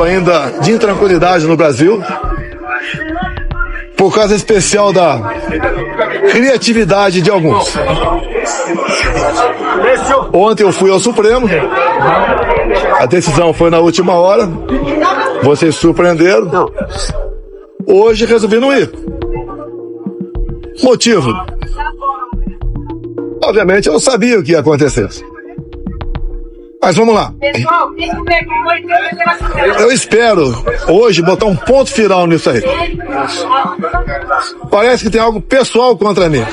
ainda de intranquilidade no Brasil, por causa especial da criatividade de alguns. Ontem eu fui ao Supremo, a decisão foi na última hora, vocês surpreenderam. Hoje resolvi não ir. Motivo? Obviamente eu não sabia o que ia acontecer. Mas vamos lá. Eu espero hoje botar um ponto final nisso aí. Parece que tem algo pessoal contra mim.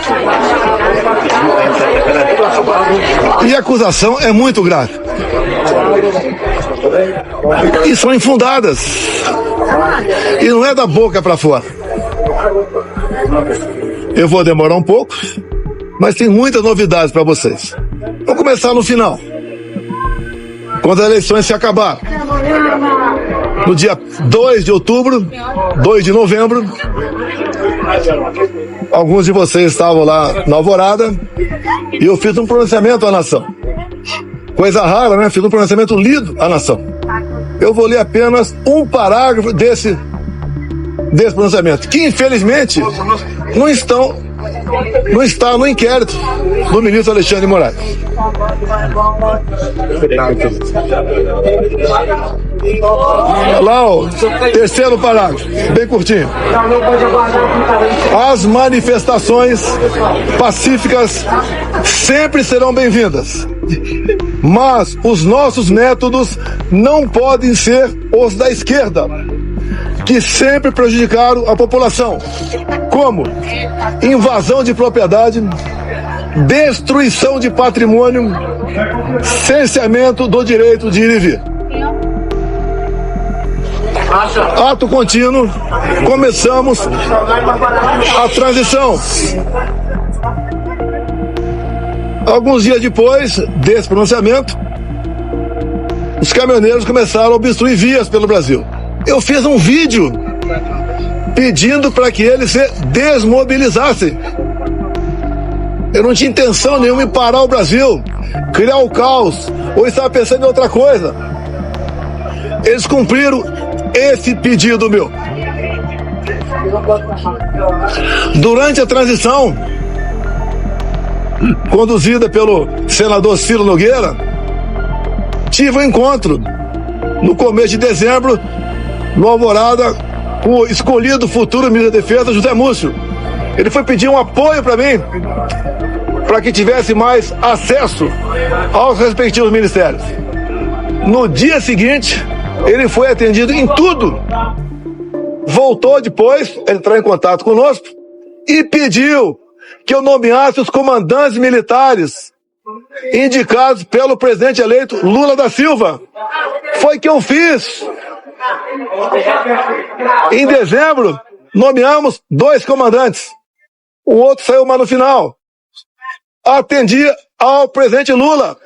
E a acusação é muito grave. E são infundadas. E não é da boca para fora. Eu vou demorar um pouco, mas tem muitas novidades para vocês. Vou começar no final. Quando as eleições se acabaram, no dia 2 de outubro, 2 de novembro, alguns de vocês estavam lá na Alvorada e eu fiz um pronunciamento à nação. Coisa rara, né? Fiz um pronunciamento lido à nação. Eu vou ler apenas um parágrafo desse pronunciamento, que infelizmente não está no inquérito do ministro Alexandre de Moraes. Lá, ó, terceiro parágrafo, bem curtinho. As manifestações pacíficas sempre serão bem-vindas, mas os nossos métodos não podem ser os da esquerda, que sempre prejudicaram a população, como invasão de propriedade, destruição de patrimônio, cerceamento do direito de ir e vir. Ato contínuo, começamos a transição. Alguns dias depois desse pronunciamento, os caminhoneiros começaram a obstruir vias pelo Brasil. Eu fiz um vídeo pedindo para que eles se desmobilizassem. Eu não tinha intenção nenhuma em parar o Brasil, criar o caos, ou estava pensando em outra coisa. Eles cumpriram esse pedido meu. Durante a transição, conduzida pelo senador Ciro Nogueira, tive um encontro no começo de dezembro, no Alvorada, com o escolhido futuro ministro da Defesa, José Múcio. Ele foi pedir um apoio para mim, para que tivesse mais acesso aos respectivos ministérios. No dia seguinte, ele foi atendido em tudo. Voltou depois, entrou em contato conosco e pediu que eu nomeasse os comandantes militares indicados pelo presidente eleito Lula da Silva. Foi que eu fiz. Em dezembro, nomeamos 2 comandantes. O outro saiu mais no final. Atendi ao presidente Lula.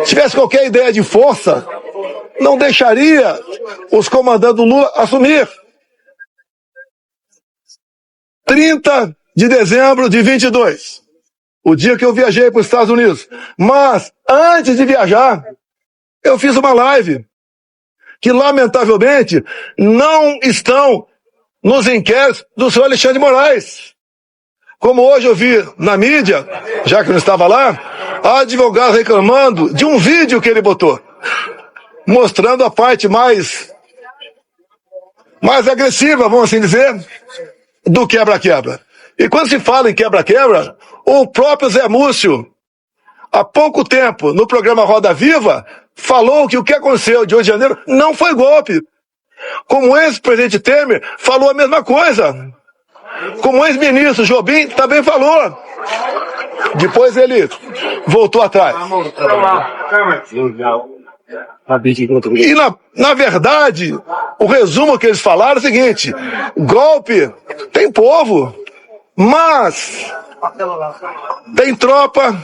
Se tivesse qualquer ideia de força, não deixaria os comandantes do Lula assumir. 30 de dezembro de 22, o dia que eu viajei para os Estados Unidos. Mas, antes de viajar, eu fiz uma live que, lamentavelmente, não estão nos inquéritos do senhor Alexandre de Moraes. Como hoje eu vi na mídia, já que eu não estava lá, advogados reclamando de um vídeo que ele botou, mostrando a parte mais agressiva, vamos assim dizer, do quebra-quebra. E quando se fala em quebra-quebra, o próprio Zé Múcio, há pouco tempo, no programa Roda Viva, falou que o que aconteceu de 8 de janeiro não foi golpe. Como o ex-presidente Temer falou a mesma coisa. Como o ex-ministro Jobim também falou. Depois ele voltou atrás. E na verdade, o resumo que eles falaram é o seguinte: golpe tem povo, mas tem tropa,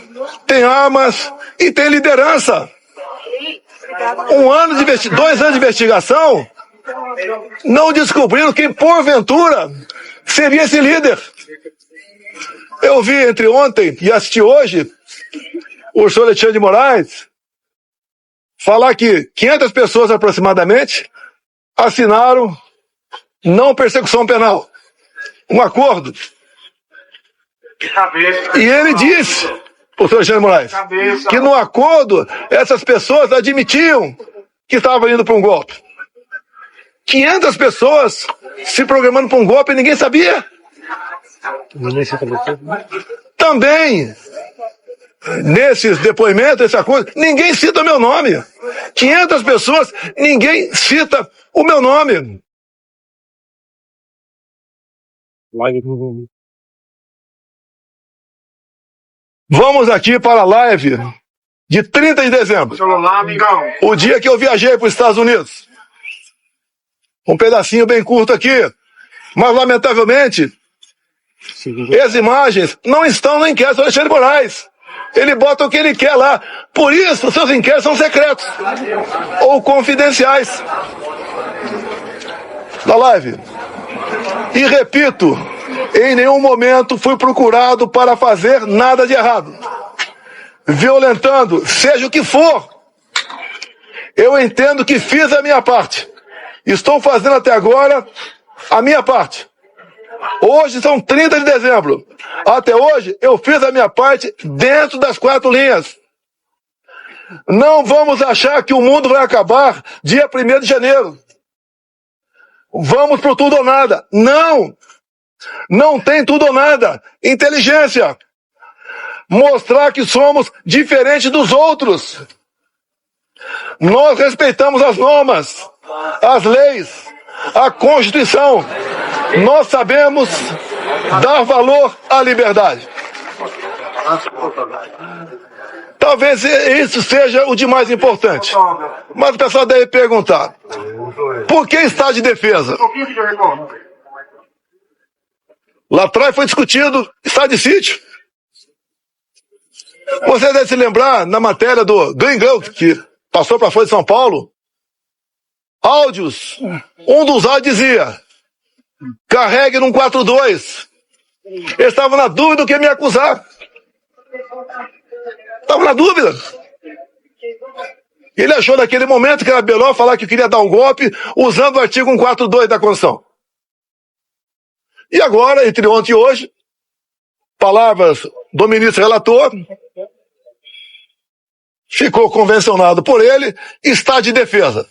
tem armas e tem liderança. 2 anos de investigação não descobriram quem porventura seria esse líder. Eu vi entre ontem e assisti hoje o senhor Alexandre de Moraes falar que 500 pessoas aproximadamente assinaram não persecução penal, um acordo. E ele disse, o senhor Alexandre Moraes, que no acordo essas pessoas admitiam que estavam indo para um golpe. 500 pessoas se programando para um golpe e ninguém sabia. Também, nesses depoimentos, esse acordo, ninguém cita o meu nome. 500 pessoas, ninguém cita o meu nome. Vamos aqui para a live de 30 de dezembro. O dia que eu viajei para os Estados Unidos. Um pedacinho bem curto aqui. Mas, lamentavelmente, as imagens não estão no inquérito do Alexandre Moraes. Ele bota o que ele quer lá. Por isso, seus inquéritos são secretos. Ou confidenciais. Na live. E repito, em nenhum momento fui procurado para fazer nada de errado. Violentando, seja o que for. Eu entendo que fiz a minha parte. Estou fazendo até agora a minha parte. Hoje são 30 de dezembro. Até hoje eu fiz a minha parte dentro das 4 linhas. Não vamos achar que o mundo vai acabar dia 1º de janeiro. Vamos pro tudo ou nada. Não! Não tem tudo ou nada. Inteligência. Mostrar que somos diferentes dos outros. Nós respeitamos as normas, as leis, a Constituição. Nós sabemos dar valor à liberdade. Talvez isso seja o de mais importante. Mas o pessoal deve perguntar: por que estado de defesa? Lá atrás foi discutido estado de sítio. Você deve se lembrar, na matéria do Gringão, que passou para a Folha de São Paulo, áudios. Um dos áudios dizia: carregue num 42. Eles estavam na dúvida do que me acusar. Estavam na dúvida. Ele achou naquele momento que era melhor falar que queria dar um golpe usando o artigo 142 da Constituição. E agora, entre ontem e hoje, palavras do ministro relator, ficou convencionado por ele, estado de defesa.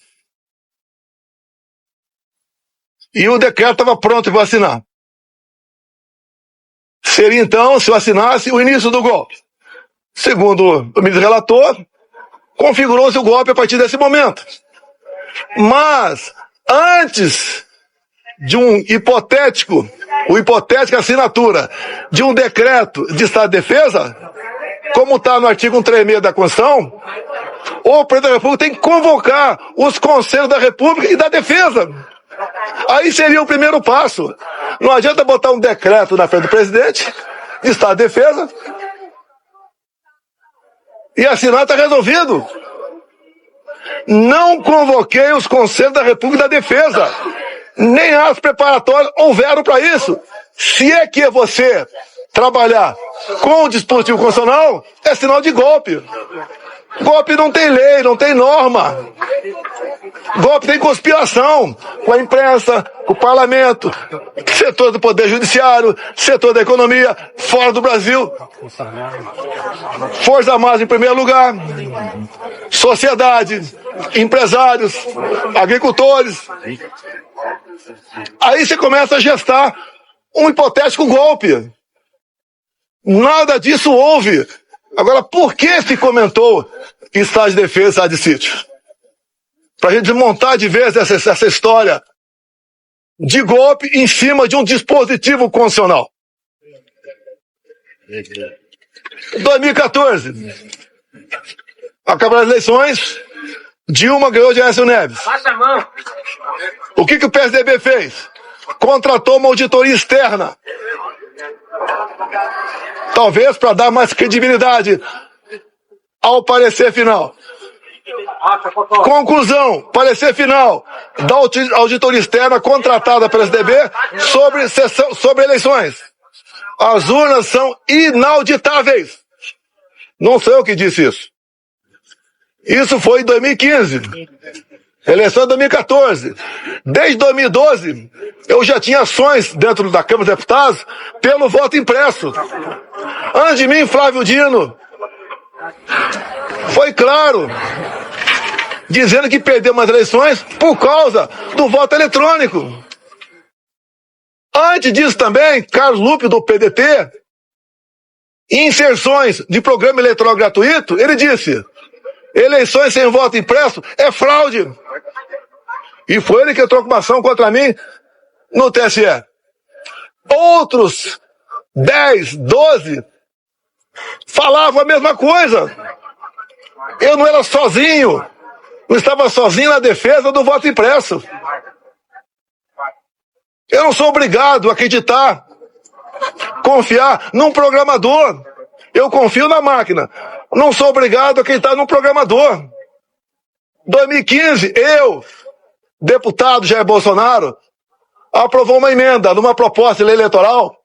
E o decreto estava pronto para assinar. Seria então, se eu assinasse, o início do golpe. Segundo o ministro relator, configurou-se o golpe a partir desse momento. Mas, antes de hipotética assinatura de um decreto de estado de defesa, como está no artigo 136 da Constituição, o presidente da República tem que convocar os conselhos da República e da Defesa. Aí seria o primeiro passo. Não adianta botar um decreto na frente do presidente, de estado de defesa, e assinar, está resolvido. Não convoquei os conselhos da República e da Defesa. Nem as preparatórias houveram para isso. Se é que você trabalhar com o dispositivo constitucional, é sinal de golpe. Golpe não tem lei, não tem norma. Golpe tem conspiração com a imprensa, com o parlamento, setor do poder judiciário, setor da economia, fora do Brasil. Forças Armadas em primeiro lugar, sociedade, empresários, agricultores. Aí você começa a gestar um hipotético golpe. Nada disso houve. Agora, por que se comentou estado de defesa, estado de sítio? Para a gente desmontar de vez essa história de golpe em cima de um dispositivo constitucional. 2014. Acabaram as eleições, Dilma ganhou de Aécio Neves. Passa a mão. O que o PSDB fez? Contratou uma auditoria externa. Talvez para dar mais credibilidade ao parecer final. Conclusão, parecer final da auditoria externa contratada pela PSDB sobre eleições. As urnas são inauditáveis. Não sou eu que disse isso. Isso foi em 2015. Eleição de 2014. Desde 2012, eu já tinha ações dentro da Câmara dos Deputados pelo voto impresso. Antes de mim, Flávio Dino foi claro, dizendo que perdeu umas eleições por causa do voto eletrônico. Antes disso também, Carlos Lupe, do PDT, em inserções de programa eleitoral gratuito, ele disse: eleições sem voto impresso é fraude. E foi ele que entrou com uma ação contra mim no TSE. Outros 10, 12 falavam a mesma coisa. Eu não era sozinho, não estava sozinho na defesa do voto impresso. Eu não sou obrigado a acreditar, confiar num programador. Eu confio na máquina. Não sou obrigado a acreditar num programador. 2015, eu, deputado Jair Bolsonaro, aprovou uma emenda numa proposta de lei eleitoral,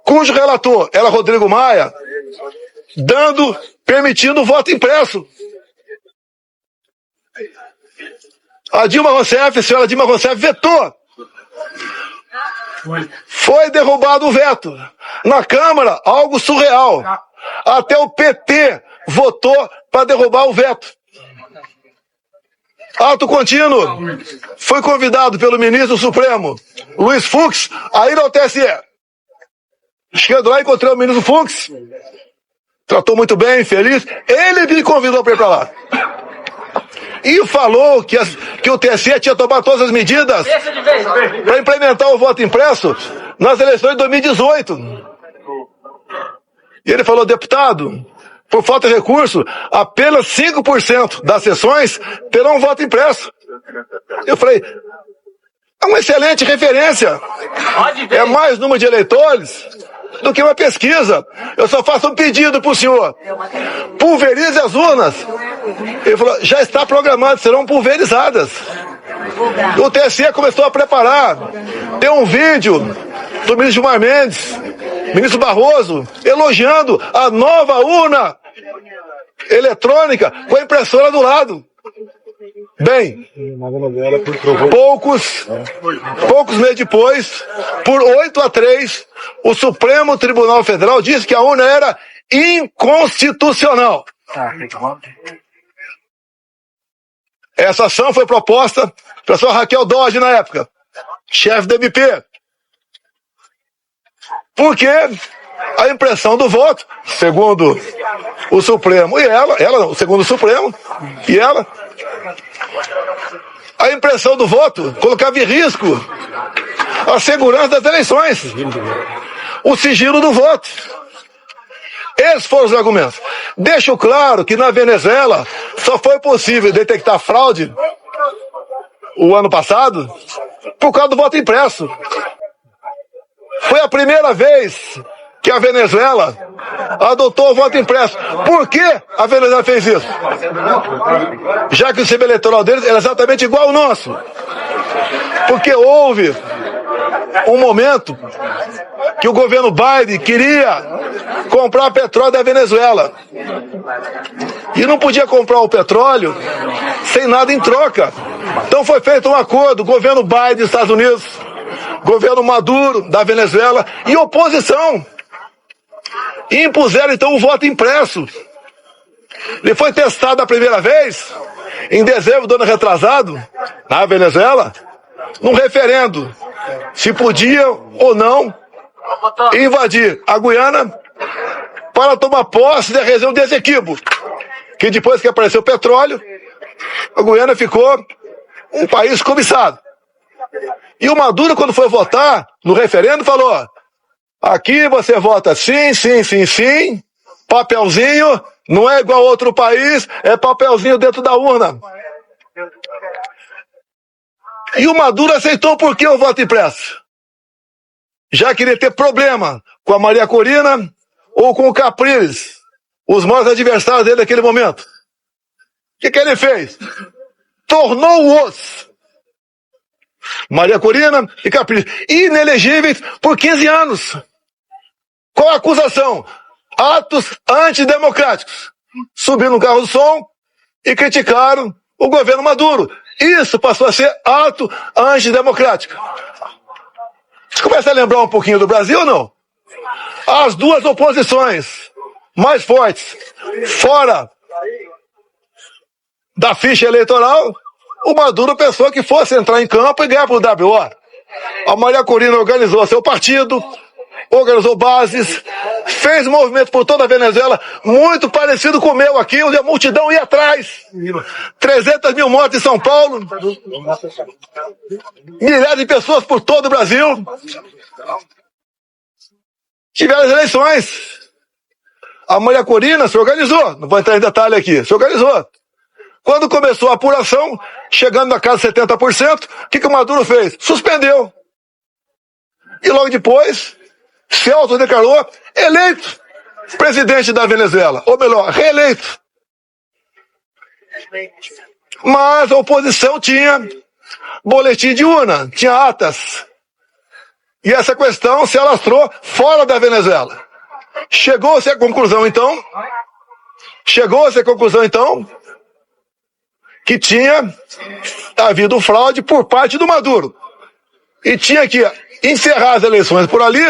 cujo relator era Rodrigo Maia, permitindo o voto impresso. A senhora Dilma Rousseff vetou. Foi derrubado o veto. Na Câmara, algo surreal. Até o PT votou para derrubar o veto. Ato contínuo. Fui convidado pelo ministro Supremo, Luiz Fux, a ir ao TSE. Chegando lá, encontrei o ministro Fux. Tratou muito bem, feliz. Ele me convidou para ir para lá. E falou que o TSE tinha tomado todas as medidas para implementar o voto impresso nas eleições de 2018. E ele falou: deputado, por falta de recurso, apenas 5% das sessões terão voto impresso. Eu falei: é uma excelente referência. É mais número de eleitores do que uma pesquisa. Eu só faço um pedido para o senhor: pulverize as urnas. Ele falou: já está programado, serão pulverizadas. O TSE começou a preparar. Tem um vídeo do ministro Gilmar Mendes, ministro Barroso, elogiando a nova urna eletrônica com a impressora do lado. Bem, poucos meses depois, por 8-3, o Supremo Tribunal Federal disse que a urna era inconstitucional. Essa ação foi proposta pela senhora Raquel Dodge na época, chefe do MP. Porque a impressão do voto, segundo o Supremo, segundo o Supremo, e ela, a impressão do voto colocava em risco a segurança das eleições, o sigilo do voto. Esses foram os argumentos. Deixo claro que na Venezuela só foi possível detectar fraude o ano passado por causa do voto impresso. Foi a primeira vez que a Venezuela adotou o voto impresso. Por que a Venezuela fez isso? Já que o sistema eleitoral deles era exatamente igual ao nosso. Porque houve um momento que o governo Biden queria comprar petróleo da Venezuela. E não podia comprar o petróleo sem nada em troca. Então foi feito um acordo, governo Biden dos Estados Unidos, governo Maduro da Venezuela e oposição. E impuseram então o voto impresso. Ele foi testado a primeira vez em dezembro do ano retrasado, na Venezuela, num referendo, se podia ou não invadir a Guiana para tomar posse da região de Essequibo, que depois que apareceu o petróleo, a Guiana ficou um país cobiçado. E o Maduro, quando foi votar no referendo, falou: aqui você vota sim, sim, sim, sim, papelzinho, não é igual a outro país, é papelzinho dentro da urna. E o Maduro aceitou por que o voto impresso? Já queria ter problema com a Maria Corina ou com o Capriles, os maiores adversários dele naquele momento. O que ele fez? Tornou-os, Maria Corina e Capriles, inelegíveis por 15 anos. Qual a acusação? Atos antidemocráticos. Subir no carro do som e criticaram o governo Maduro. Isso passou a ser ato antidemocrático. Você começa a lembrar um pouquinho do Brasil ou não? As duas oposições mais fortes, fora da ficha eleitoral, o Maduro pensou que fosse entrar em campo e ganhar por WO. A Maria Corina organizou seu partido, organizou bases, fez movimento por toda a Venezuela, muito parecido com o meu aqui, onde a multidão ia atrás. 300 mil mortes em São Paulo, milhares de pessoas por todo o Brasil. Tiveram as eleições. A Maria Corina se organizou, não vou entrar em detalhe aqui, se organizou. Quando começou a apuração, chegando na casa de 70%, o que o Maduro fez? Suspendeu. E logo depois, se autodeclarou eleito presidente da Venezuela, ou melhor, reeleito. Mas a oposição tinha boletim de urna, tinha atas. E essa questão se alastrou fora da Venezuela. Chegou-se à conclusão, então, que tinha havido fraude por parte do Maduro. E tinha que encerrar as eleições por ali,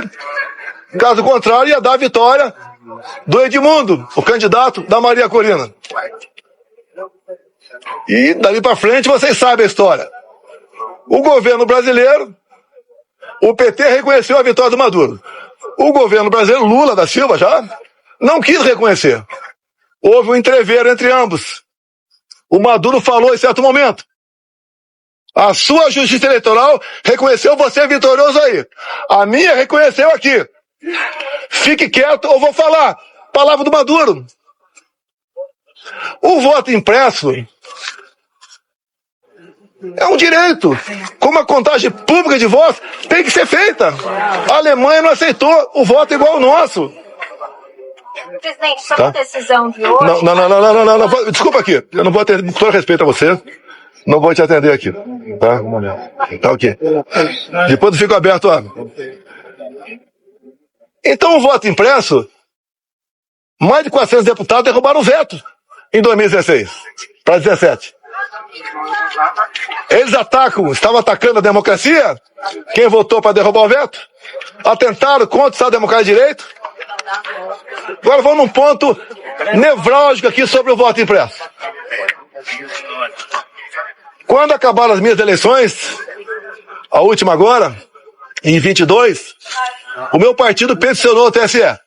caso contrário, ia dar a vitória do Edmundo, o candidato da Maria Corina. E dali para frente vocês sabem a história. O governo brasileiro, o PT reconheceu a vitória do Maduro. O governo brasileiro, Lula da Silva já, não quis reconhecer. Houve um entreveiro entre ambos. O Maduro falou em certo momento: a sua justiça eleitoral reconheceu você vitorioso aí. A minha reconheceu aqui. Fique quieto ou vou falar. Palavra do Maduro. O voto impresso é um direito. Como a contagem pública de votos tem que ser feita. A Alemanha não aceitou o voto igual ao nosso. Presidente, sobre a decisão de hoje... Não. Desculpa aqui. Eu não vou atender, com todo respeito a você, não vou te atender aqui. Tá? Tá ok. Depois eu fico aberto a... Então o voto impresso, mais de 400 deputados derrubaram o veto em 2016 para 2017. Eles estavam atacando a democracia? Quem votou para derrubar o veto? Atentaram contra o Estado Democrático de Direito? Agora vamos num ponto nevrálgico aqui sobre o voto impresso. Quando acabaram as minhas eleições, a última agora, em 22, o meu partido peticionou o TSE.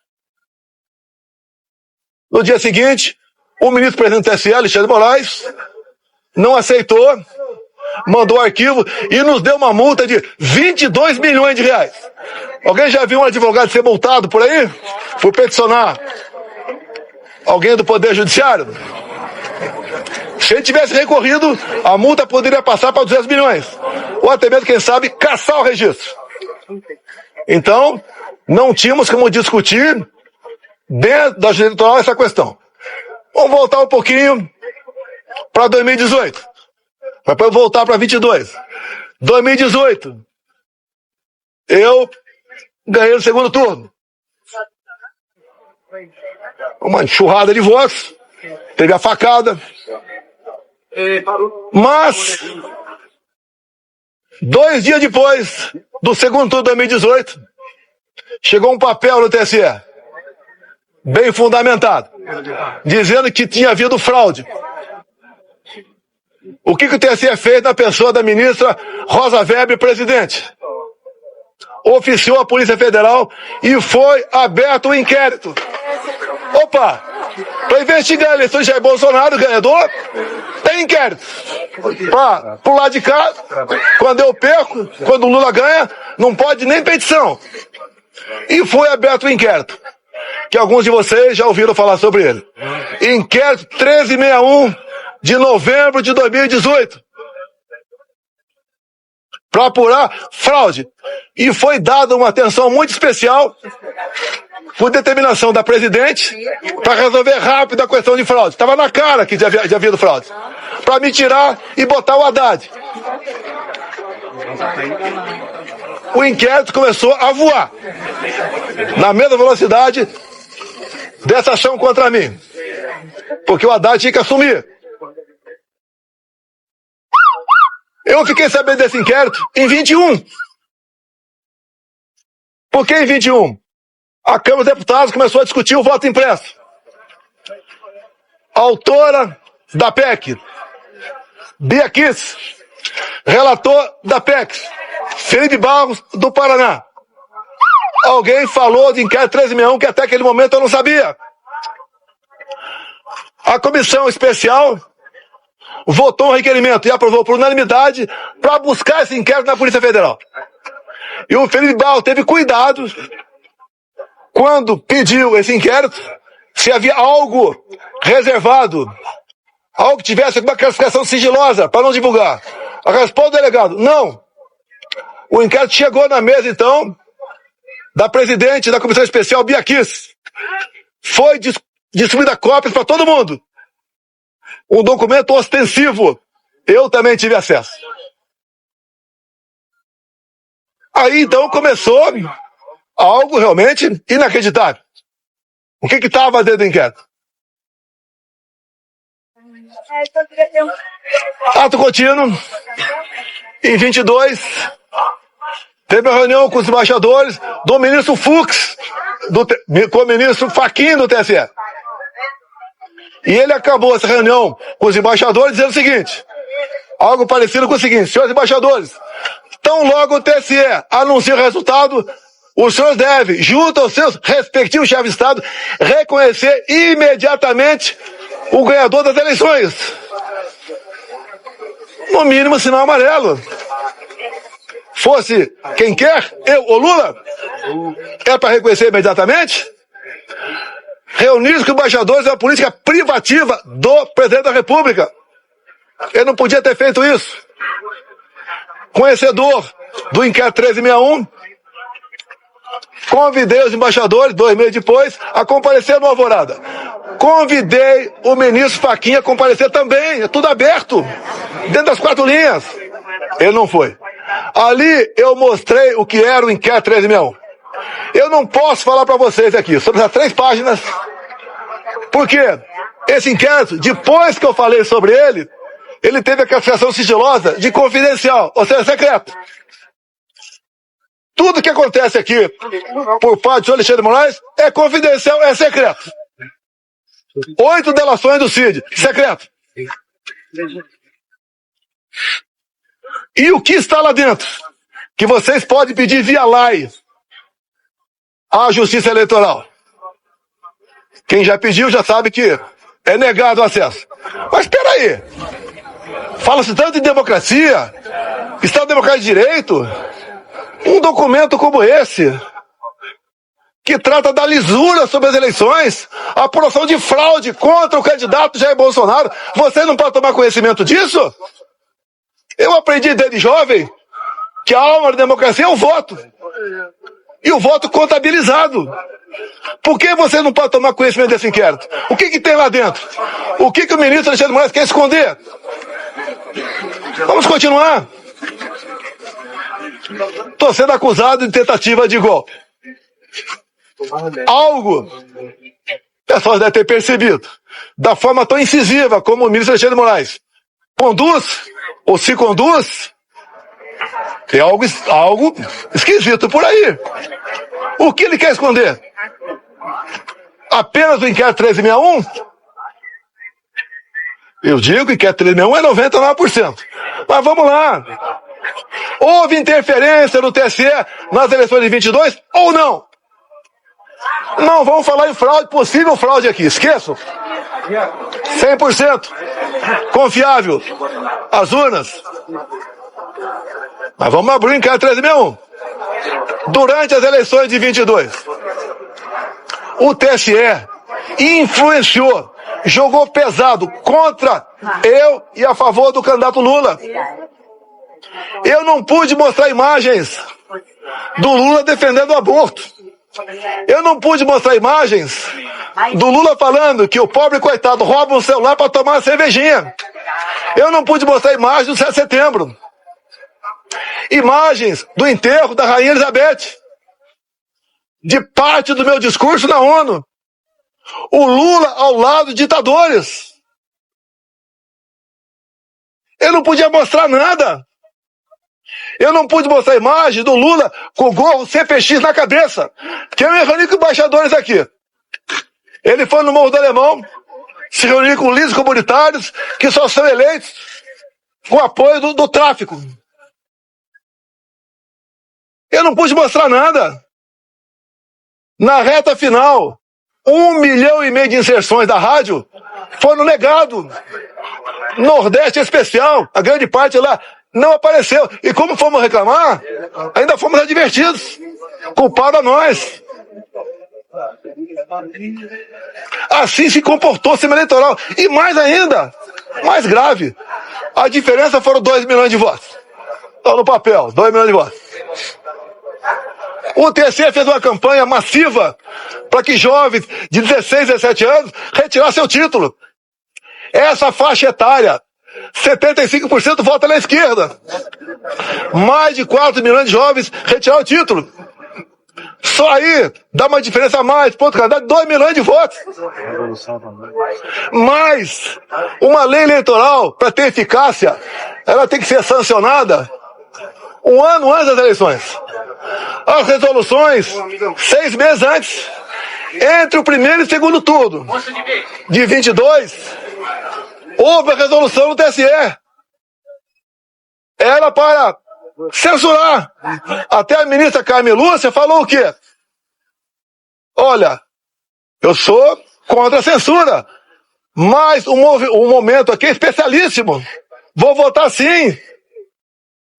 No dia seguinte, o ministro-presidente do TSE, Alexandre de Moraes, não aceitou, mandou arquivo e nos deu uma multa de 22 milhões de reais. Alguém já viu um advogado ser multado por aí? Por peticionar alguém do Poder Judiciário? Se ele tivesse recorrido, a multa poderia passar para 200 milhões. Ou até mesmo, quem sabe, caçar o registro. Então, não tínhamos como discutir dentro da justiça eleitoral essa questão. Vamos voltar um pouquinho para 2018. Depois voltar para 22. 2018. Eu ganhei no segundo turno. Uma enxurrada de votos. Teve a facada. Mas, 2 dias depois do segundo turno de 2018, chegou um papel no TSE, bem fundamentado, dizendo que tinha havido fraude. O que o TSE fez na pessoa da ministra Rosa Weber, presidente? Oficiou a Polícia Federal e foi aberto um inquérito. Opa! Para investigar a eleição de Jair Bolsonaro, ganhador, tem inquérito. Pro lado de cá, quando eu perco, quando o Lula ganha, não pode nem petição. E foi aberto um inquérito, que alguns de vocês já ouviram falar sobre ele. Inquérito 1361 de novembro de 2018. Para apurar fraude. E foi dada uma atenção muito especial, por determinação da presidente, para resolver rápido a questão de fraude. Estava na cara que já havia fraude. Para me tirar e botar o Haddad. O inquérito começou a voar. Na mesma velocidade dessa ação contra mim. Porque o Haddad tinha que assumir. Eu fiquei sabendo desse inquérito em 21. Por que em 21? A Câmara dos Deputados começou a discutir o voto impresso. A autora da PEC, Bia Kicis, relator da PEC, Felipe Barros, do Paraná. Alguém falou de inquérito 1361 que até aquele momento eu não sabia. A comissão especial votou um requerimento e aprovou por unanimidade para buscar esse inquérito na Polícia Federal. E o Felipe Barros teve cuidado quando pediu esse inquérito, se havia algo reservado, algo que tivesse alguma classificação sigilosa para não divulgar. A resposta do delegado, não. O inquérito chegou na mesa, então, da presidente da comissão especial, Bia Kicis. Foi distribuída cópias para todo mundo. Um documento ostensivo. Eu também tive acesso. Aí, então, começou algo realmente inacreditável. O que estava dentro do inquérito? Ato contínuo. Em 22, teve uma reunião com os embaixadores do ministro Fux, com o ministro Fachin do TSE. E ele acabou essa reunião com os embaixadores dizendo o seguinte, algo parecido com o seguinte, senhores embaixadores, tão logo o TSE anuncia o resultado, os senhores devem, junto aos seus respectivos chefes de Estado, reconhecer imediatamente o ganhador das eleições. No mínimo, sinal amarelo. Fosse quem quer, eu ou Lula, é para reconhecer imediatamente? Reunir-se com embaixadores é uma política privativa do presidente da República. Ele não podia ter feito isso. Conhecedor do inquérito 1361, convidei os embaixadores, 2 meses depois, a comparecer no Alvorada. Convidei o ministro Fachin a comparecer também, é tudo aberto, dentro das 4 linhas. Ele não foi. Ali eu mostrei o que era o inquérito 1361. Eu não posso falar para vocês aqui, sobre essas 3 páginas, porque esse inquérito, depois que eu falei sobre ele, ele teve a classificação sigilosa de confidencial, ou seja, secreto. Tudo que acontece aqui, por parte do Alexandre de Moraes, é confidencial, é secreto. 8 delações do CID, secreto. E o que está lá dentro? Que vocês podem pedir via live à Justiça Eleitoral. Quem já pediu já sabe que é negado o acesso. Mas espera aí. Fala-se tanto de democracia, Estado Democrático de Direito, um documento como esse, que trata da lisura sobre as eleições, a apuração de fraude contra o candidato Jair Bolsonaro, você não pode tomar conhecimento disso? Eu aprendi desde jovem que a alma da democracia é o voto. E o voto contabilizado. Por que você não pode tomar conhecimento desse inquérito? O que tem lá dentro? O que o ministro Alexandre de Moraes quer esconder? Vamos continuar. Estou sendo acusado de tentativa de golpe. Algo, o pessoal deve ter percebido, da forma tão incisiva como o ministro Alexandre de Moraes conduz, ou se conduz, tem algo esquisito por aí. O que ele quer esconder? Apenas o inquérito 1361? Eu digo que inquérito 1361 é 99%. Mas vamos lá. Houve interferência no TSE nas eleições de 22 ou não? Não vamos falar em fraude, possível fraude aqui, esqueçam. 100% confiável as urnas. Mas vamos abrir o inquérito 1361. Durante as eleições de 22, o TSE influenciou, jogou pesado contra eu e a favor do candidato Lula. Eu não pude mostrar imagens do Lula defendendo o aborto. Eu não pude mostrar imagens do Lula falando que o pobre coitado rouba um celular para tomar uma cervejinha. Eu não pude mostrar imagens do 7 de setembro. Imagens do enterro da Rainha Elizabeth. De parte do meu discurso na ONU. O Lula ao lado de ditadores. Eu não podia mostrar nada. Eu não pude mostrar a imagem do Lula com o gorro CPX na cabeça, que eu me reuni com embaixadores aqui. Ele foi no Morro do Alemão, se reuniu com líderes comunitários que só são eleitos com apoio do tráfico. Eu não pude mostrar nada. Na reta final, 1,5 milhão de inserções da rádio foram negados. Nordeste especial, a grande parte lá não apareceu. E como fomos reclamar, ainda fomos advertidos. Culpado a nós. Assim se comportou o sistema eleitoral. E mais ainda, mais grave, a diferença foram 2 milhões de votos. Estão no papel, 2 milhões de votos. O TSE fez uma campanha massiva para que jovens de 16, 17 anos retirassem seu título. Essa faixa etária, 75% vota na esquerda. Mais de 4 milhões de jovens retiraram o título. Só aí dá uma diferença a mais, ponto candidato, 2 milhões de votos. Mas uma lei eleitoral, para ter eficácia, ela tem que ser sancionada 1 ano antes das eleições. As resoluções 6 meses antes, entre o primeiro e o segundo turno de 22, houve a resolução do TSE. Era para censurar. Até a ministra Carmen Lúcia falou o quê? Olha, eu sou contra a censura, mas o momento aqui é especialíssimo. Vou votar sim.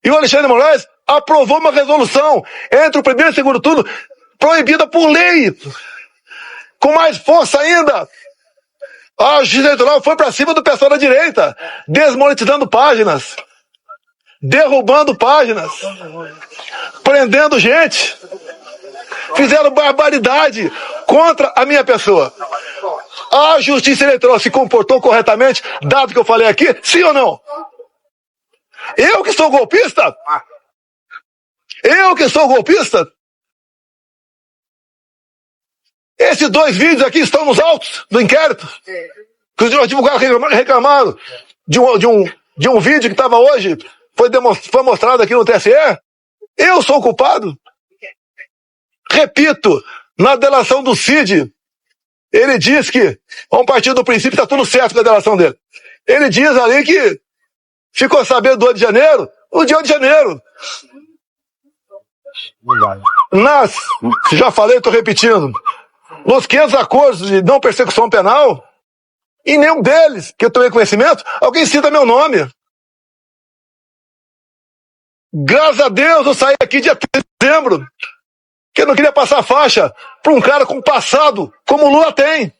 E o Alexandre de Moraes aprovou uma resolução entre o primeiro e o segundo turno, proibida por lei. Com mais força ainda, a justiça eleitoral foi para cima do pessoal da direita, desmonetizando páginas, derrubando páginas, prendendo gente. Fizeram barbaridade contra a minha pessoa. A justiça eleitoral se comportou corretamente, dado que eu falei aqui, sim ou não? Eu que sou golpista? Eu que sou golpista? Esses 2 vídeos aqui estão nos autos do inquérito. Que os advogados reclamaram de um vídeo que estava hoje, foi mostrado aqui no TSE. Eu sou o culpado. Repito, na delação do Cid, ele diz que, vamos partir do princípio, está tudo certo com a delação dele. Ele diz ali que ficou sabendo do 8 de janeiro, no dia 8 de janeiro. Já falei, estou repetindo, nos 500 acordos de não persecução penal, em nenhum deles, que eu tomei conhecimento, alguém cita meu nome. Graças a Deus eu saí aqui dia 3 de dezembro, que eu não queria passar faixa para um cara com passado, como o Lula tem.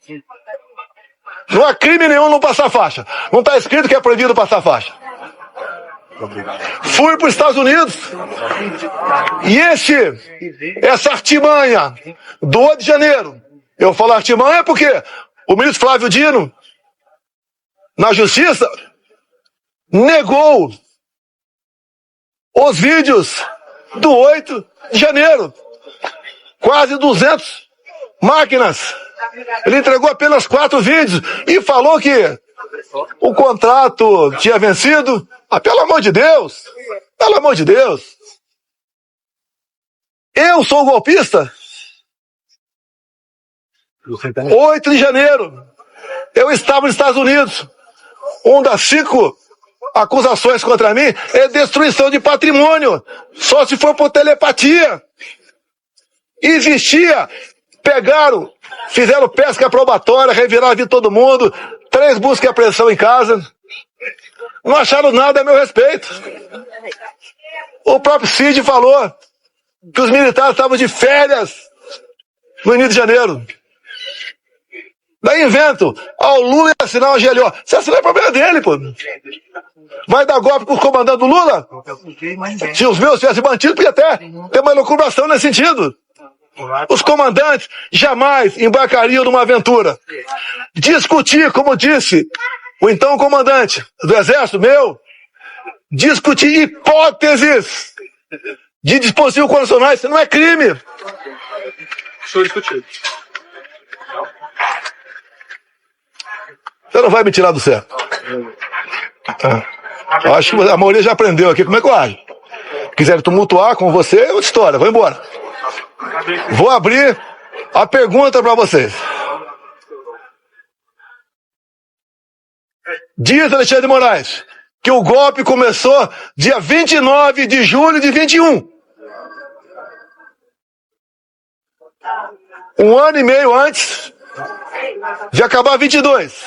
Não há crime nenhum não passar faixa. Não está escrito que é proibido passar faixa. Fui para os Estados Unidos e essa artimanha do 8 de janeiro, eu falo artimanha porque o ministro Flávio Dino, na justiça, negou os vídeos do 8 de janeiro. Quase 200 máquinas. Ele entregou apenas 4 vídeos e falou que o contrato tinha vencido. Ah, pelo amor de Deus! Pelo amor de Deus! Eu sou golpista? 8 de janeiro, eu estava nos Estados Unidos. Uma das 5 acusações contra mim é destruição de patrimônio. Só se for por telepatia. Existia, pegaram, fizeram pesca probatória, reviraram a vida de todo mundo, 3 buscas e apreensão em casa. Não acharam nada a meu respeito. O próprio Cid falou que os militares estavam de férias no início de janeiro. Daí invento, ao Lula ia assinar uma GLO. Se assinar é problema dele, pô. Vai dar golpe com o comandante do Lula? Se os meus tivessem mantido, podia até ter uma elucubração nesse sentido. Os comandantes jamais embarcariam numa aventura. Discutir, como disse o então comandante do Exército, discutir hipóteses de dispositivos condicionais, isso não é crime. Estou discutindo. Você não vai me tirar do certo. Acho que a maioria já aprendeu aqui como é que eu acho. quiserem tumultuar com você, é outra história. Vou embora. Vou abrir a pergunta para vocês. Diz Alexandre de Moraes que o golpe começou dia 29 de julho de 21. Um ano e meio antes de acabar 22.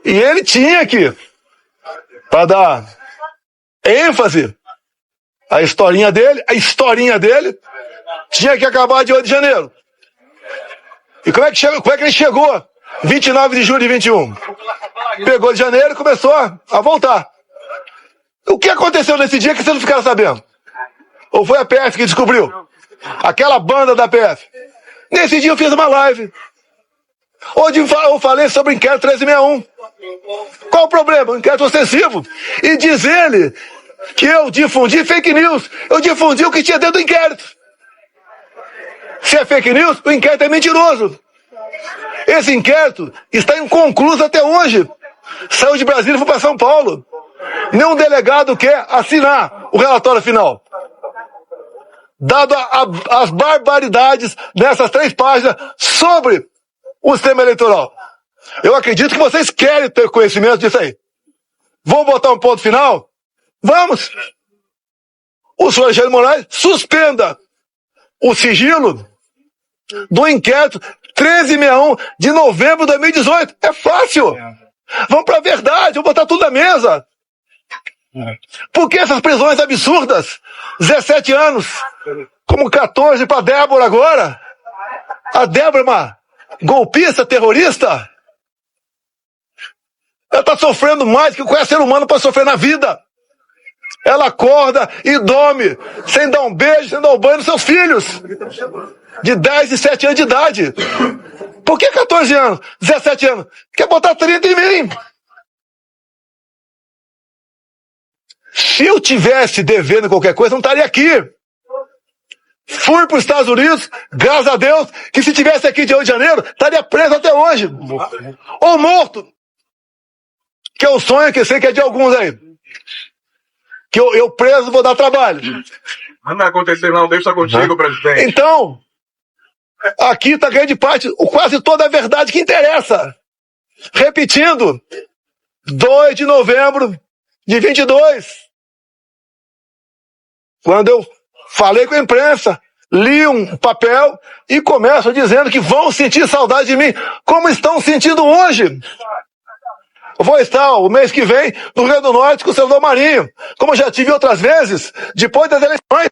E ele tinha que, para dar ênfase à historinha dele, tinha que acabar de 8 de janeiro. E como é que ele chegou 29 de julho de 21? Pegou de janeiro e começou a voltar. O que aconteceu nesse dia que vocês não ficaram sabendo? Ou foi a PF que descobriu? Aquela banda da PF. Nesse dia eu fiz uma live onde eu falei sobre o inquérito 1361. Qual o problema? Um inquérito ostensivo. E diz ele que eu difundi fake news. Eu difundi o que tinha dentro do inquérito. Se é fake news, o inquérito é mentiroso. Esse inquérito está inconcluso até hoje. Saiu de Brasília e foi para São Paulo. Nenhum delegado quer assinar o relatório final. Dado as barbaridades nessas 3 páginas sobre o sistema eleitoral. Eu acredito que vocês querem ter conhecimento disso aí. Vamos botar um ponto final? Vamos! O senhor Alexandre de Moraes suspenda o sigilo do inquérito 1361 de novembro de 2018. É fácil! Vamos para a verdade, vamos botar tudo na mesa. Por que essas prisões absurdas? 17 anos, como 14 para Débora agora. A Débora é uma golpista, terrorista. Ela está sofrendo mais que qualquer ser humano pode sofrer na vida. Ela acorda e dorme, sem dar um beijo, sem dar um banho nos seus filhos. De 10 e 7 anos de idade. Por que 14 anos, 17 anos? Quer botar 30 em mim? Se eu tivesse devendo qualquer coisa, não estaria aqui. Fui para os Estados Unidos, graças a Deus, que se tivesse aqui de 8 de janeiro, estaria preso até hoje. Ou morto. Que é o sonho que eu sei que é de alguns aí. Que eu preso vou dar trabalho. Não vai acontecer não, Deus está contigo, presidente. Então, aqui está grande parte, quase toda a verdade que interessa. Repetindo, 2 de novembro de 22. Quando eu falei com a imprensa, li um papel e começo dizendo que vão sentir saudade de mim, como estão sentindo hoje. Eu vou estar o mês que vem no Rio Grande do Norte com o senador Marinho, como eu já tive outras vezes, depois das eleições.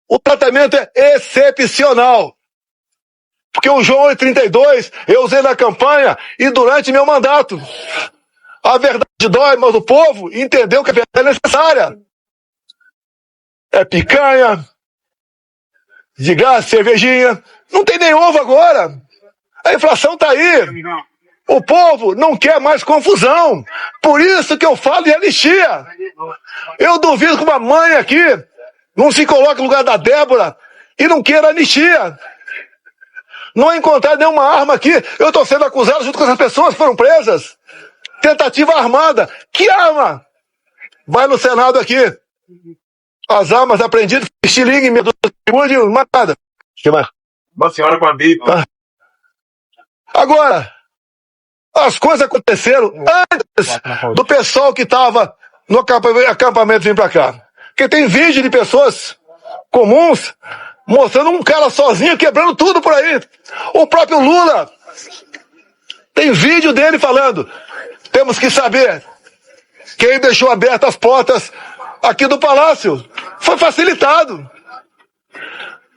O tratamento é excepcional. Porque o João 32 eu usei na campanha e durante meu mandato. A verdade dói, mas o povo entendeu que a verdade é necessária. É picanha, de graça, cervejinha. Não tem nem ovo agora. A inflação está aí. O povo não quer mais confusão. Por isso que eu falo de anistia. Eu duvido que uma mãe aqui não se coloque no lugar da Débora e não queira anistia. Não encontrar nenhuma arma aqui. Eu estou sendo acusado junto com essas pessoas que foram presas. Tentativa armada. Que arma? Vai no Senado aqui. As armas apreendidas, estilingue, de matada. Que mais? Uma senhora com a Bíblia. Agora, as coisas aconteceram antes do pessoal que estava no acampamento vir para cá. Porque tem vídeo de pessoas comuns mostrando um cara sozinho quebrando tudo por aí. O próprio Lula tem vídeo dele falando: temos que saber quem deixou abertas as portas aqui do Palácio. Foi facilitado.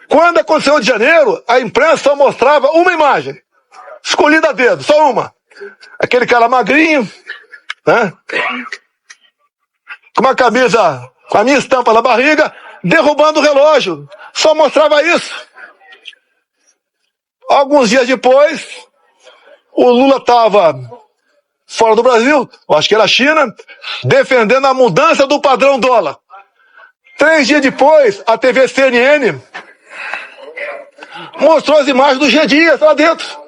Quando aconteceu de janeiro, a imprensa só mostrava uma imagem, escolhida a dedo, só uma. Aquele cara magrinho, né? Com uma camisa com a minha estampa na barriga, derrubando o relógio. Só mostrava isso. Alguns dias depois, o Lula estava fora do Brasil, eu acho que era a China, defendendo a mudança do padrão dólar. 3 dias depois, a TV CNN mostrou as imagens do G. Dias lá dentro.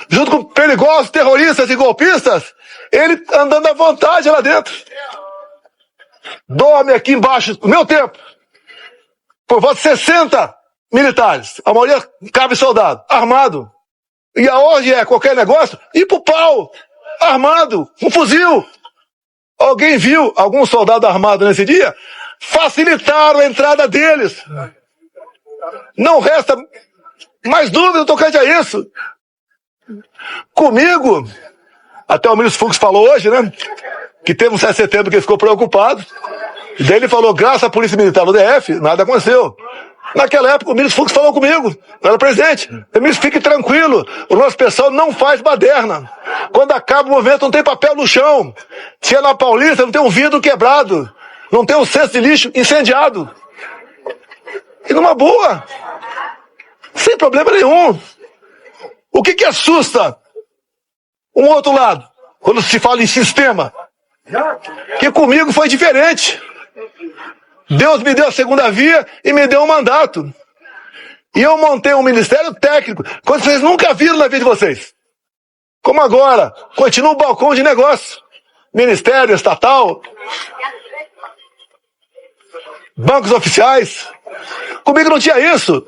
Junto com perigosos, terroristas e golpistas, ele andando à vontade lá dentro. dorme aqui embaixo, no meu tempo, por volta de 60 militares, a maioria cabe soldado, armado. E aonde é qualquer negócio, ir pro pau, armado, um fuzil. Alguém viu algum soldado armado nesse dia? Facilitaram a entrada deles. Não resta mais dúvida tocante a isso. Comigo, até o ministro Fux falou hoje, né? Que teve um 7 de setembro que ele ficou preocupado. E daí ele falou, graças à Polícia Militar do DF, nada aconteceu. Naquela época o ministro Fux falou comigo, eu era presidente. O ministro, fique tranquilo, o nosso pessoal não faz baderna. Quando acaba o movimento não tem papel no chão. Se é na Paulista não tem um vidro quebrado. Não tem um cesto de lixo incendiado. E numa boa. Sem problema nenhum. O que assusta um outro lado, quando se fala em sistema? Que comigo foi diferente. Deus me deu a segunda via e me deu um mandato. E eu montei um ministério técnico, coisa que vocês nunca viram na vida de vocês. Como agora, continua o balcão de negócio. Ministério estatal, bancos oficiais. Comigo não tinha isso.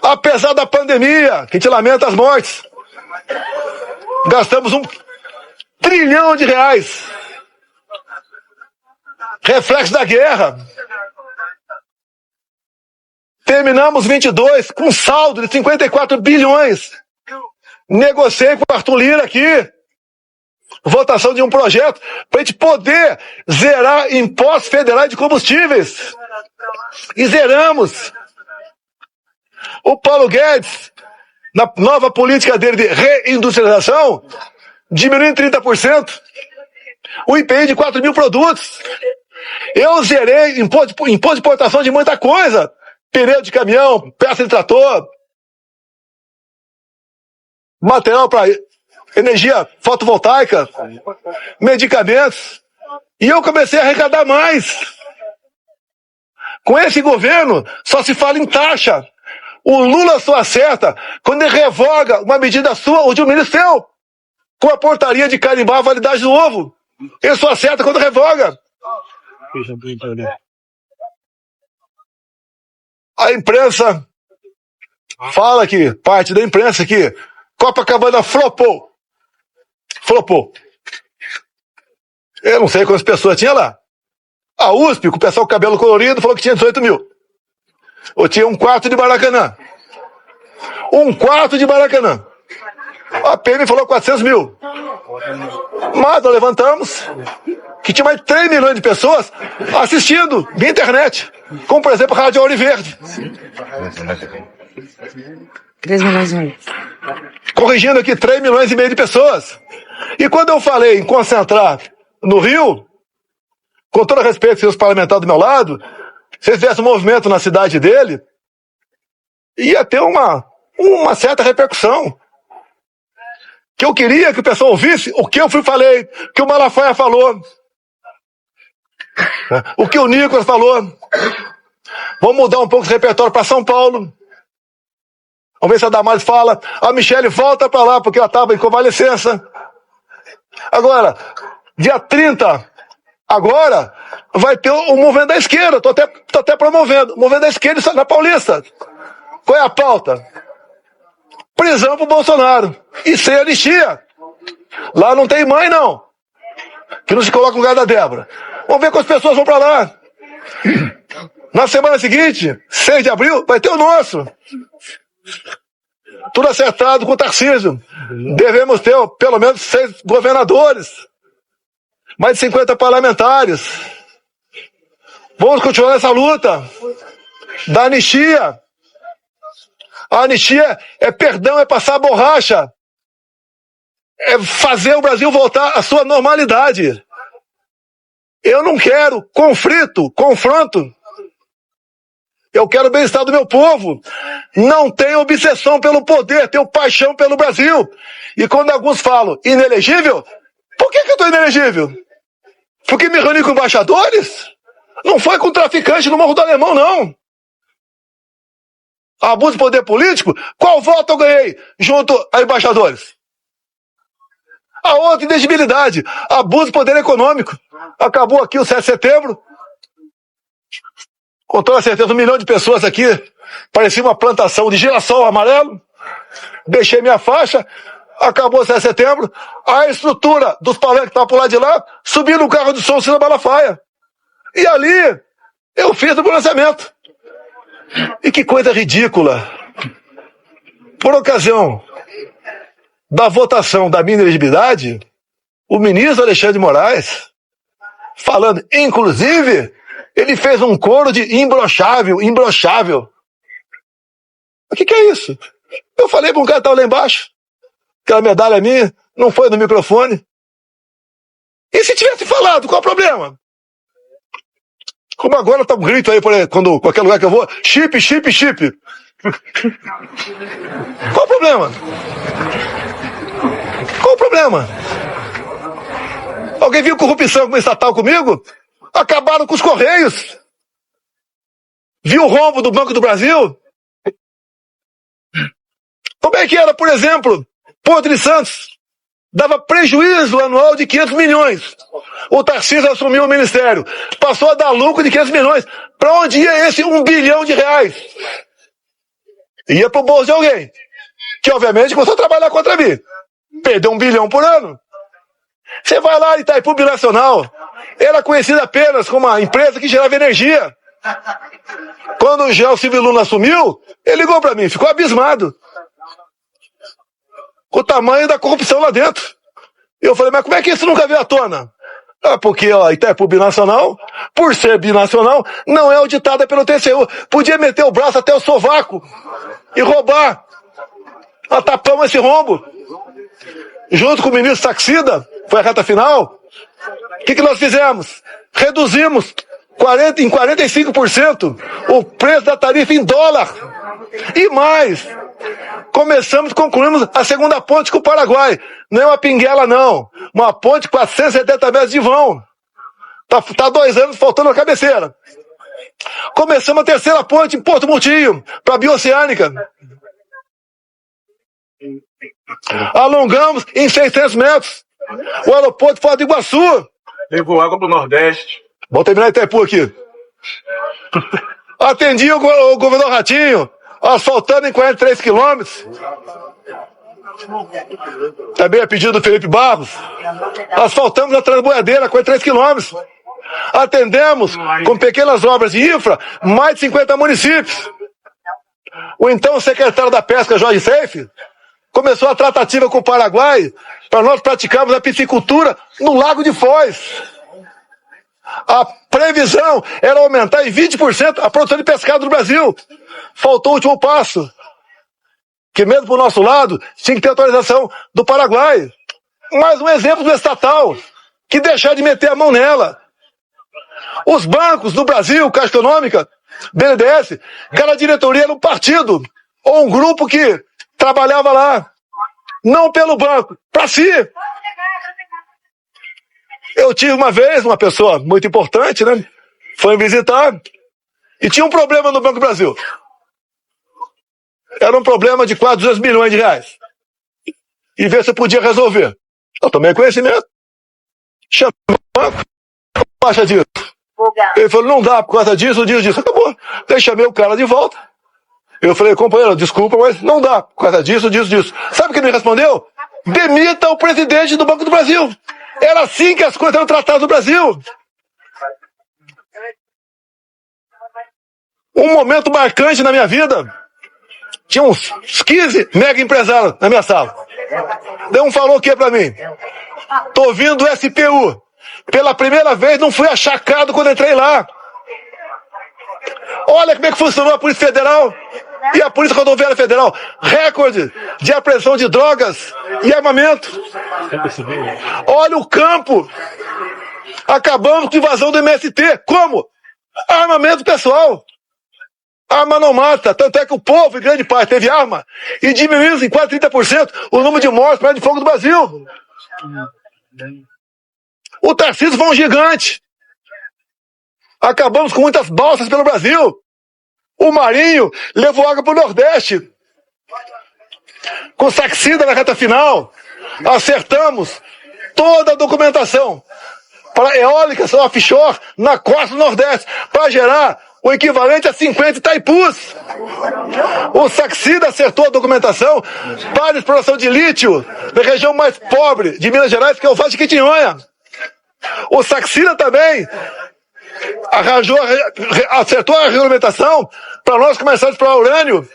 Apesar da pandemia, que a gente lamenta as mortes. Gastamos R$1 trilhão. Reflexo da guerra. Terminamos 22 com saldo de 54 bilhões. Negociei com o Arthur Lira aqui. Votação de um projeto para a gente poder zerar impostos federais de combustíveis. E zeramos. O Paulo Guedes, na nova política dele de reindustrialização, diminuiu em 30%. O IPI de 4 mil produtos. Eu zerei imposto de importação de muita coisa. Pneu de caminhão, peça de trator, material para energia fotovoltaica, medicamentos. E eu comecei a arrecadar mais. Com esse governo, só se fala em taxa. O Lula só acerta quando ele revoga uma medida sua ou de um ministro seu, com a portaria de carimbar a validade do ovo. Ele só acerta quando revoga. A imprensa fala que, parte da imprensa que Copacabana flopou. Eu não sei quantas pessoas tinha lá. A USP, com o pessoal com cabelo colorido, falou que tinha 18 mil. Ou tinha um quarto de Maracanã. A PM falou 400 mil. Mas nós levantamos que tinha mais de 3 milhões de pessoas assistindo via internet. Como, por exemplo, a Rádio Ouro Verde. 3 milhões e meio. Corrigindo aqui, 3 milhões e meio de pessoas. E quando eu falei em concentrar no Rio, com todo respeito aos seus parlamentares do meu lado, se tivesse um movimento na cidade dele, ia ter uma certa repercussão. Que eu queria que o pessoal ouvisse o que eu falei, o que o Malafaia falou, o que o Nicolas falou. Vamos mudar um pouco esse repertório para São Paulo. Vamos ver se a Damares fala. A Michele volta para lá, porque ela estava em convalescença. Agora, dia 30, agora, vai ter o movimento da esquerda. Tô até promovendo. O movimento da esquerda na Paulista. Qual é a pauta? Prisão pro Bolsonaro. E sem anistia. Lá não tem mãe, não. Que não se coloca no lugar da Débora. Vamos ver quantas pessoas vão para lá. Na semana seguinte, 6 de abril, vai ter o nosso. Tudo acertado com o Tarcísio. Devemos ter pelo menos 6 governadores. Mais de 50 parlamentares. Vamos continuar nessa luta da anistia. A anistia é perdão, é passar a borracha. É fazer o Brasil voltar à sua normalidade. Eu não quero confronto. Eu quero o bem-estar do meu povo. Não tenho obsessão pelo poder, tenho paixão pelo Brasil. E quando alguns falam inelegível, por que eu estou inelegível? Porque me reuni com embaixadores? Não foi com traficante no Morro do Alemão, não. Abuso de poder político? Qual voto eu ganhei junto a embaixadores? A outra inelegibilidade, abuso de poder econômico. Acabou aqui o 7 de setembro, Com toda certeza, 1 milhão de pessoas aqui, parecia uma plantação de girassol amarelo. Deixei minha faixa, acabou o 7 de setembro, a estrutura dos palanques que estavam por lá de lá, subi no carro de som Cida Malafaia. E ali, eu fiz o pronunciamento. E que coisa ridícula. Por ocasião da votação da minha elegibilidade, o ministro Alexandre de Moraes, falando, inclusive, ele fez um coro de imbrochável. O que é isso? Eu falei para um cara que estava lá embaixo, aquela medalha minha, não foi no microfone. E se tivesse falado, qual é o problema? Como agora tá um grito aí, quando qualquer lugar que eu vou, chip. Qual o problema? Qual o problema? Alguém viu corrupção como estatal comigo? Acabaram com os Correios. Viu o rombo do Banco do Brasil? Como é que era, por exemplo, Porto de Santos? Dava prejuízo anual de 500 milhões. O Tarcísio assumiu o ministério. Passou a dar lucro de 500 milhões. Para onde ia esse 1 bilhão de reais? Ia para o bolso de alguém. Que, obviamente, começou a trabalhar contra mim. Perdeu 1 bilhão por ano. Você vai lá em Itaipu Binacional. Era conhecida apenas como uma empresa que gerava energia. Quando o Gelson Luna assumiu, ele ligou para mim. Ficou abismado com o tamanho da corrupção lá dentro. Eu falei, mas como é que isso nunca veio à tona? Porque Itaipu Binacional, por ser binacional, não é auditada pelo TCU. Podia meter o braço até o sovaco e roubar. Tapamos esse rombo. Junto com o ministro Saxida, foi a reta final. O que nós fizemos? Reduzimos em 45% o preço da tarifa em dólar. E mais, concluímos a segunda ponte com o Paraguai. Não é uma pinguela, não. Uma ponte com 470 metros de vão. Tá 2 anos faltando a cabeceira. Começamos a terceira ponte em Porto Murtinho, para a Bioceânica. Alongamos em 600 metros o aeroporto de Foz do Iguaçu. Levou água pro Nordeste. Vamos terminar Itaipu aqui. Atendi o governador Ratinho, asfaltando em 43 quilômetros. Também a pedido do Felipe Barros. Asfaltamos a Transboiadeira, 43 quilômetros. Atendemos, com pequenas obras de infra, mais de 50 municípios. O então secretário da Pesca, Jorge Seife, começou a tratativa com o Paraguai para nós praticarmos a piscicultura no Lago de Foz. A previsão era aumentar em 20% a produção de pescado no Brasil. Faltou o último passo, que mesmo pro nosso lado tinha que ter autorização do Paraguai. Mais um exemplo do estatal, que deixar de meter a mão nela. Os bancos no Brasil, Caixa Econômica, BNDES, cada diretoria era um partido ou um grupo que trabalhava lá, não pelo banco, para si. Eu tive uma vez uma pessoa muito importante, né? Foi me visitar e tinha um problema no Banco do Brasil. Era um problema de quase 200 milhões de reais. E ver se eu podia resolver. Eu tomei conhecimento. Chamei o banco. O acha disso? Ele falou, não dá por causa disso, disso. Acabou. Daí chamei o cara de volta. Eu falei, companheiro, desculpa, mas não dá por causa disso. Sabe o que ele me respondeu? Demita o presidente do Banco do Brasil. Era assim que as coisas eram tratadas no Brasil. Um momento marcante na minha vida. Tinha uns 15 mega empresários na minha sala. Daí um falou o que pra mim? Tô vindo do SPU. Pela primeira vez não fui achacado quando entrei lá. Olha como é que funcionou a Polícia Federal e a Polícia Rodoviária Federal. Recorde de apreensão de drogas e armamento. Olha o campo. Acabamos com a invasão do MST. Como? Armamento pessoal. Arma não mata. Tanto é que o povo, em grande parte, teve arma e diminuiu em quase 30% o número de mortes por arma de fogo do Brasil. O Tarcísio foi um gigante. Acabamos com muitas balsas pelo Brasil. O Marinho levou água para o Nordeste. Com Saxida na reta final, acertamos toda a documentação para eólicas offshore na costa do Nordeste, para gerar o equivalente a 50 Itaipus. O Saxida acertou a documentação para a exploração de lítio na região mais pobre de Minas Gerais, que é o Vale de Quitinhonha. O Saxida também acertou a regulamentação para nós começarmos a explorar urânio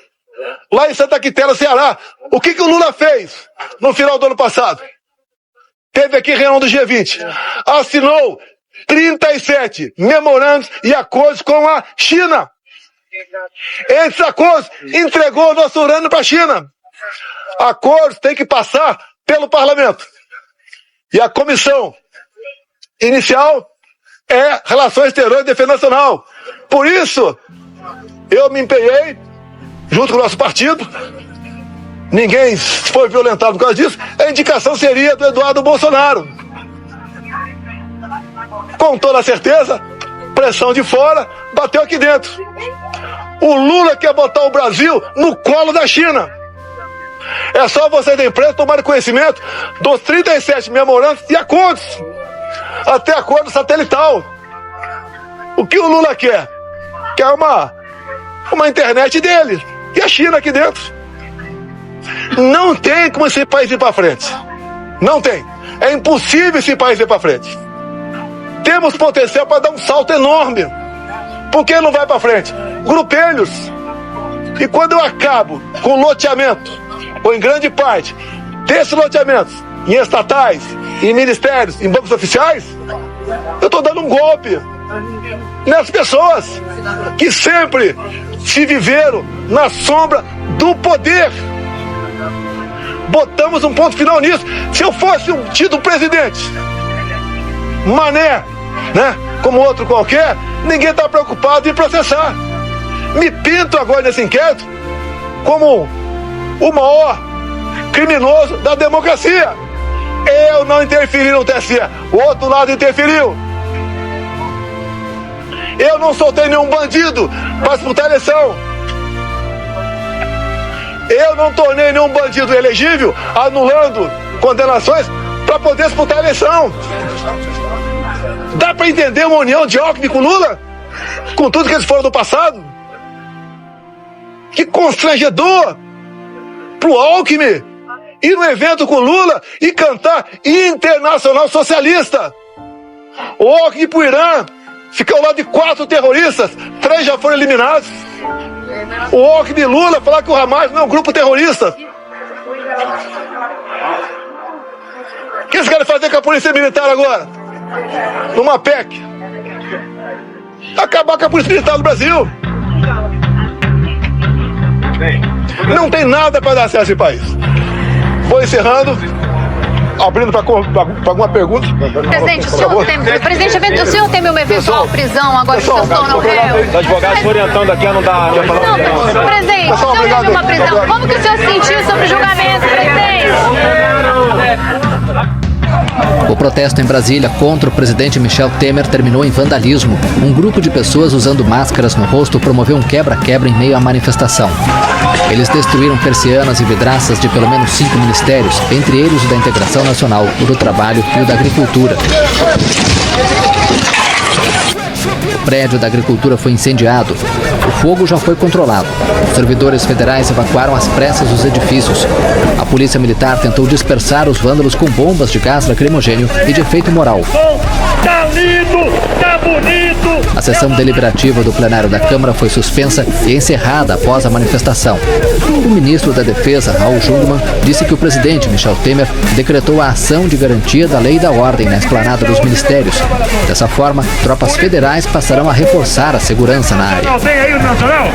lá em Santa Quitéria, Ceará. O que o Lula fez no final do ano passado? Teve aqui reunião do G20. Assinou 37 memorandos e acordos com a China. Esses acordos entregou o nosso urânio para a China. Acordos têm que passar pelo parlamento. E a comissão inicial é Relações Exteriores e Defesa Nacional. Por isso, eu me empenhei, junto com o nosso partido, ninguém foi violentado por causa disso, a indicação seria do Eduardo Bolsonaro. Com toda certeza, pressão de fora, bateu aqui dentro. O Lula quer botar o Brasil no colo da China. É só vocês da imprensa tomarem conhecimento dos 37 memorandos e acordos, até acordo satelital. O que o Lula quer? Quer uma internet dele. E a China aqui dentro. Não tem como esse país ir para frente. Não tem. É impossível esse país ir para frente. Temos potencial para dar um salto enorme. Por que não vai para frente? Grupelhos. E quando eu acabo com o loteamento, ou em grande parte, desses loteamentos, em estatais, em ministérios, em bancos oficiais, eu estou dando um golpe nessas pessoas que sempre se viveram na sombra do poder. Botamos um ponto final nisso. Se eu fosse um tido presidente, mané, né, como outro qualquer, ninguém está preocupado em processar. Me pinto agora nesse inquérito como o maior criminoso da democracia. Eu não interferi no TSE, o outro lado interferiu. Eu não soltei nenhum bandido para disputar a eleição. Eu não tornei nenhum bandido elegível, anulando condenações para poder disputar a eleição. Dá para entender uma união de Alckmin com Lula? Com tudo que eles foram do passado? Que constrangedor pro Alckmin ir no evento com Lula e cantar Internacional Socialista. O Alckmin pro Irã fica ao lado de 4 terroristas, 3 já foram eliminados. O Alckmin e Lula falar que o Hamas não é um grupo terrorista. O que eles querem fazer com a polícia militar agora? Numa PEC. Acabar com a polícia militar do Brasil. Não tem nada para dar acesso a esse país. Vou encerrando, abrindo para alguma pergunta. Presidente, o senhor teme uma eventual prisão agora que o senhor torna o réu? Os advogados orientando aqui a não dar. Não, presidente, o senhor teme uma prisão. Como que o senhor se sentiu sobre o julgamento, presidente? O protesto em Brasília contra o presidente Michel Temer terminou em vandalismo. Um grupo de pessoas usando máscaras no rosto promoveu um quebra-quebra em meio à manifestação. Eles destruíram persianas e vidraças de pelo menos 5 ministérios, entre eles o da Integração Nacional, o do Trabalho e o da Agricultura. O prédio da Agricultura foi incendiado. O fogo já foi controlado. Os servidores federais evacuaram às pressas os edifícios. A polícia militar tentou dispersar os vândalos com bombas de gás lacrimogênio e de efeito moral. Tá lindo, tá bonito. A sessão deliberativa do plenário da Câmara foi suspensa e encerrada após a manifestação. O ministro da Defesa, Raul Jungmann, disse que o presidente Michel Temer decretou a ação de garantia da lei e da ordem na esplanada dos ministérios. Dessa forma, tropas federais passarão a reforçar a segurança na área. Tem aí o Nacional?